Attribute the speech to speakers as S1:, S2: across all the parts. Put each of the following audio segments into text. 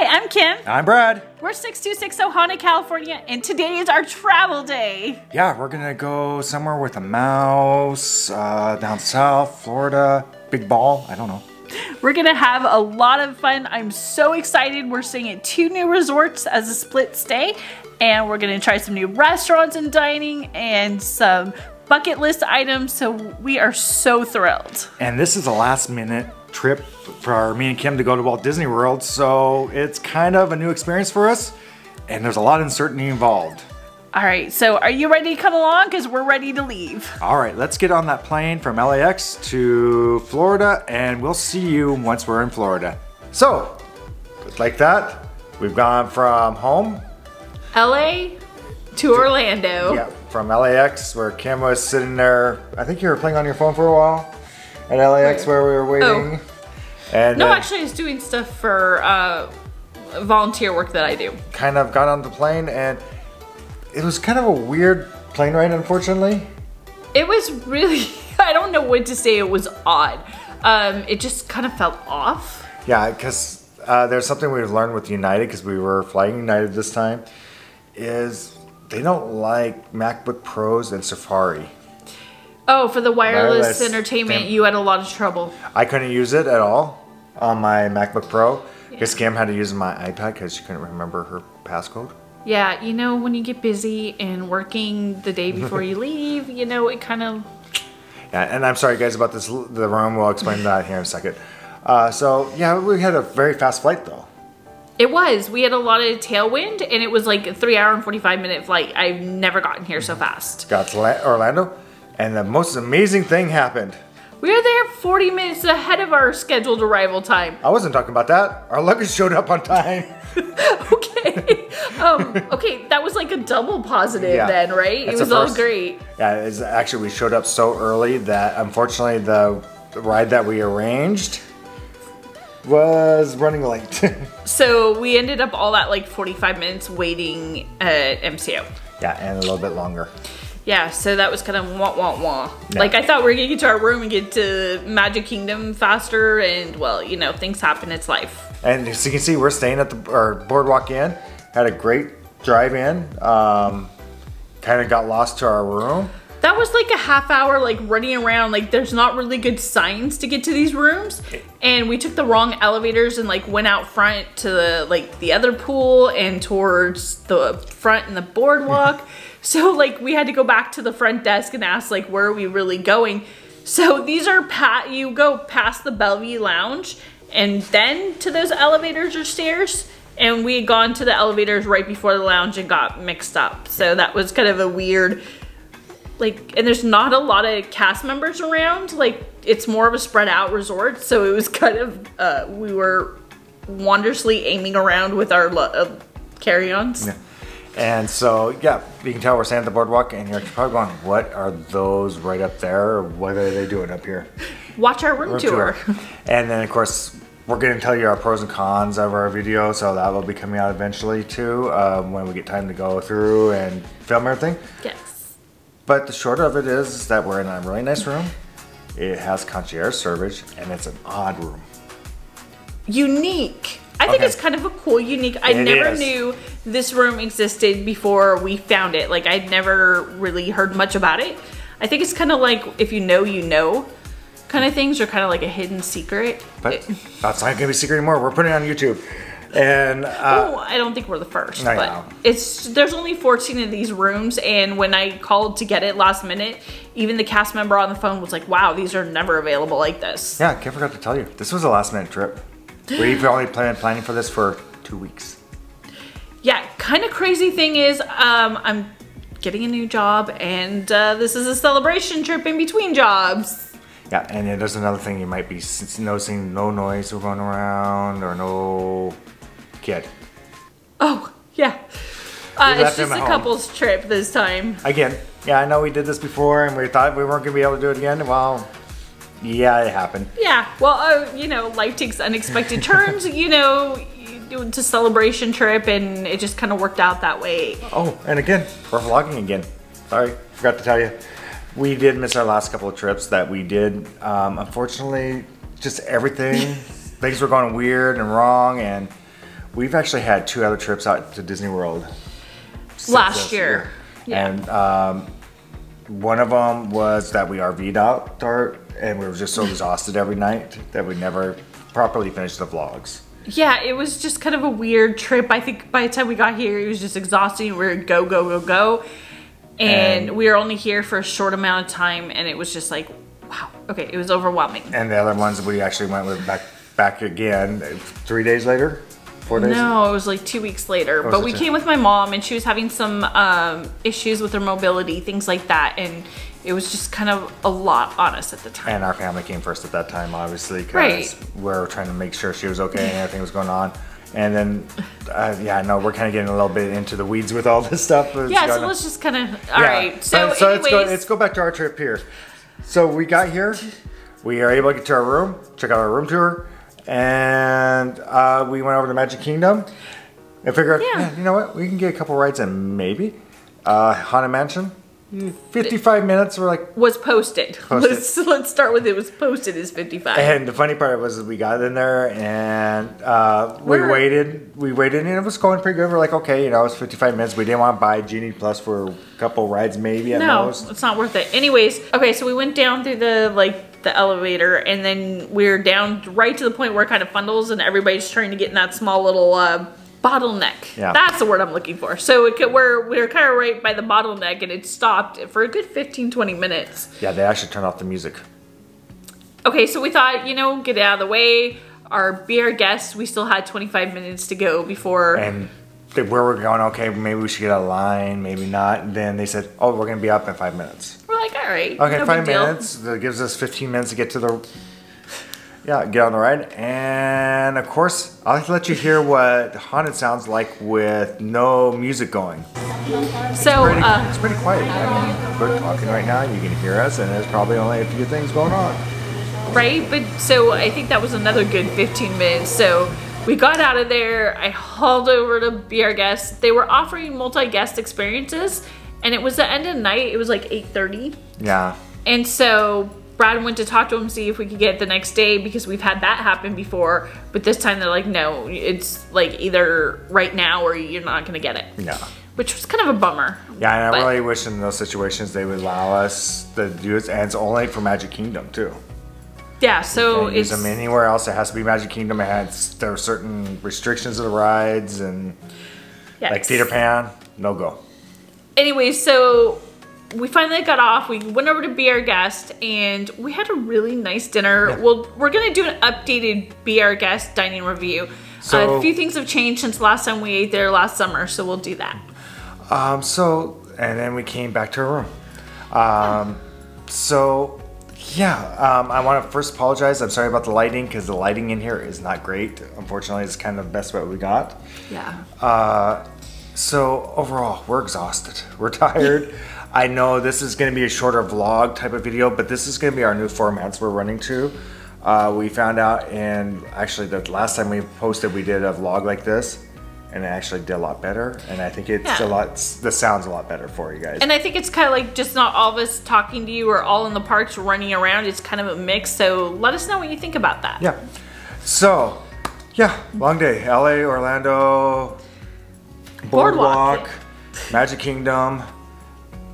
S1: Hi, I'm Kim.
S2: I'm Brad.
S1: We're 6260 Haunted, California, and today is our travel day.
S2: Yeah, we're gonna go somewhere with a mouse, down south, Florida, big ball, I don't know.
S1: We're gonna have a lot of fun. I'm so excited. We're staying at 2 new resorts as a split stay, and we're gonna try some new restaurants and dining and some bucket list items, so we are so thrilled.
S2: And this is a last minute trip for me and Kim to go to Walt Disney World, so it's kind of a new experience for us, and there's a lot of uncertainty involved.
S1: All right, so are you ready to come along? Because we're ready to leave.
S2: All right, let's get on that plane from LAX to Florida, and we'll see you once we're in Florida. So, like that, we've gone from home.
S1: LA to Orlando.
S2: Yeah, from LAX, where Kim was sitting there. I think you were playing on your phone for a while at LAX where we were waiting.
S1: Oh.
S2: And
S1: no, actually I was doing stuff for volunteer work that I do.
S2: Kind of got on the plane, and it was kind of a weird plane ride, unfortunately.
S1: It was really, I don't know what to say, it was odd. It just kind of felt off.
S2: Yeah, because there's something we've learned with United, because we were flying United this time, is they don't like MacBook Pros and Safari.
S1: Oh, for the wireless entertainment, you had a lot of trouble.
S2: I couldn't use it at all on my MacBook Pro, because Kim had to use my iPad because she couldn't remember her passcode.
S1: Yeah, you know, when you get busy and working the day before you leave, you know, it kind of...
S2: Yeah, and I'm sorry guys about this, the room, we'll explain that here in a second. So, yeah, we had a very fast flight though.
S1: It was. We had a lot of tailwind, and it was like a 3-hour and 45-minute flight. I've never gotten here so fast.
S2: Got to Orlando, and the most amazing thing happened.
S1: We were there 40 minutes ahead of our scheduled arrival time.
S2: I wasn't talking about that. Our luggage showed up on time.
S1: Okay. Okay, that was like a double positive then, right? It was all great.
S2: Yeah, it's actually, we showed up so early that unfortunately the ride that we arranged was running late.
S1: So we ended up all that like 45 minutes waiting at MCO.
S2: Yeah, and a little bit longer.
S1: Yeah, so that was kind of wah wah wah. Yeah. Like I thought we were gonna get to our room and get to Magic Kingdom faster, and well, you know, things happen, it's life.
S2: And as you can see, we're staying at the Boardwalk Inn. Had a great drive in. Kind of got lost to our room.
S1: That was like a half hour like running around, like there's not really good signs to get to these rooms, and we took the wrong elevators and like went out front to the, like the other pool and towards the front and the boardwalk. So like we had to go back to the front desk and ask like where are we really going. So these are you go past the Bellevue Lounge and then to those elevators or stairs, and we had gone to the elevators right before the lounge and got mixed up. So that was kind of a weird, like, and there's not a lot of cast members around, like it's more of a spread out resort, so it was kind of we were wondrously aiming around with our carry-ons.
S2: Yeah. And so yeah, you can tell we're staying at the boardwalk, and you're probably going, what are those right up there, or what are they doing up here?
S1: Watch our room tour.
S2: And then of course we're going to tell you our pros and cons of our video, so that will be coming out eventually too, when we get time to go through and film everything.
S1: Yes.
S2: But the short of it is that we're in a really nice room. It has concierge service, and it's an odd room.
S1: Unique. I think it's kind of a cool, unique. I never knew this room existed before we found it. Like I'd never really heard much about it. I think it's kind of like if you know kind of things, or kind of like a hidden secret.
S2: But that's not gonna be a secret anymore. We're putting it on YouTube. And
S1: oh, I don't think we're the first, but there's only 14 of these rooms, and when I called to get it last minute, even the cast member on the phone was like, wow, these are never available like this.
S2: Yeah, I forgot to tell you, this was a last minute trip. We've only been planning for this for 2 weeks. Yeah,
S1: kind of crazy thing is, I'm getting a new job, and this is a celebration trip in between jobs.
S2: Yeah, and there's another thing you might be noticing: no noise going around, or no kid.
S1: Oh, yeah. It's just a couple's trip this time.
S2: Again, yeah, I know we did this before, and we thought we weren't gonna be able to do it again. Well, yeah, it happened. Yeah,
S1: well, you know, life takes unexpected turns, you know, it's a celebration trip, and it just kind of worked out that way.
S2: Oh, and again, we're vlogging again. Sorry, forgot to tell you. We did miss our last couple of trips that we did. Unfortunately, just everything, things were going weird and wrong, and we've actually had 2 other trips out to Disney World
S1: last year. Yeah.
S2: And one of them was that we RV'd out there, and we were just so exhausted every night that we never properly finished the vlogs.
S1: Yeah, it was just kind of a weird trip. I think by the time we got here, it was just exhausting. We were go, go, go, go. And we were only here for a short amount of time, and it was just like, wow, okay, it was overwhelming.
S2: And the other ones we actually went with back again 3 days later, 4 days?
S1: No, it was like 2 weeks later. But we came with my mom, and she was having some issues with her mobility, things like that, and it was just kind of a lot on us at the time.
S2: And our family came first at that time, obviously, because we were trying to make sure she was okay and everything was going on. And then, yeah, no, we're kind of getting a little bit into the weeds with all this stuff.
S1: Yeah, so let's just kind of, all right. So anyways,
S2: let's go back to our trip here. So we got here, we are able to get to our room, check out our room tour, and we went over to Magic Kingdom and figured, yeah, you know what, we can get a couple rides in maybe. Haunted Mansion. 55 minutes, we're like...
S1: Was posted. Let's start with it was posted as 55.
S2: And the funny part was we got in there and we waited and it was going pretty good. We're like, okay, you know, it's 55 minutes. We didn't want to buy Genie Plus for a couple rides maybe at most.
S1: No, it's not worth it. Anyways, okay, so we went down through the elevator, and then we're down right to the point where it kind of funnels and everybody's trying to get in that small little... bottleneck. Yeah. That's the word I'm looking for. So we're kind of right by the bottleneck, and it stopped for a good 15-20 minutes.
S2: Yeah, they actually turned off the music.
S1: Okay, so we thought, you know, get out of the way. Be our guests. We still had 25 minutes to go before.
S2: And where we're going, okay, maybe we should get a line, maybe not. And then they said, oh, we're going to be up in 5 minutes.
S1: We're like, all right.
S2: Okay,
S1: no
S2: 5 minutes. That gives us 15 minutes to get to the... Yeah, get on the ride, and of course, I'll let you hear what Haunted sounds like with no music going.
S1: So,
S2: it's pretty quiet. I mean, we're talking right now, you can hear us, and there's probably only a few things going on.
S1: Right, but so I think that was another good 15 minutes. So we got out of there, I hauled over to Be Our Guest. They were offering multi-guest experiences, and it was the end of the night, it was like 8:30.
S2: Yeah.
S1: And so Brad went to talk to him, see if we could get it the next day, because we've had that happen before. But this time they're like, no, it's like either right now or you're not going to get it.
S2: Yeah.
S1: Which was kind of a bummer.
S2: Yeah, and I really wish in those situations they would allow us to do it. And it's only for Magic Kingdom, too.
S1: Yeah, so
S2: it's... use them anywhere else. It has to be Magic Kingdom. There are certain restrictions of the rides. And like Peter Pan, no go.
S1: Anyway, so... we finally got off, we went over to Be Our Guest, and we had a really nice dinner. Yeah. Well, we're gonna do an updated Be Our Guest dining review. So, a few things have changed since last time we ate there last summer, so we'll do that.
S2: And then we came back to our room. I want to first apologize. I'm sorry about the lighting, because the lighting in here is not great. Unfortunately, it's kind of the best what we got.
S1: Yeah.
S2: So overall, we're exhausted. We're tired. I know this is going to be a shorter vlog type of video, but this is going to be our new formats we're running to. We found out, and actually the last time we posted, we did a vlog like this, and it actually did a lot better. And I think it's the sound's a lot better for you guys.
S1: And I think it's kind of like just not all of us talking to you or all in the parks running around. It's kind of a mix. So let us know what you think about that.
S2: Yeah. So, yeah, long day. LA, Orlando, Boardwalk, Magic Kingdom,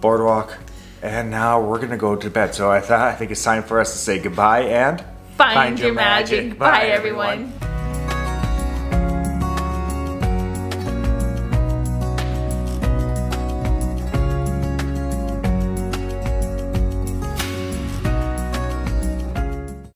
S2: Boardwalk, and now we're gonna go to bed. So I think it's time for us to say goodbye and
S1: find your magic. Bye, everyone.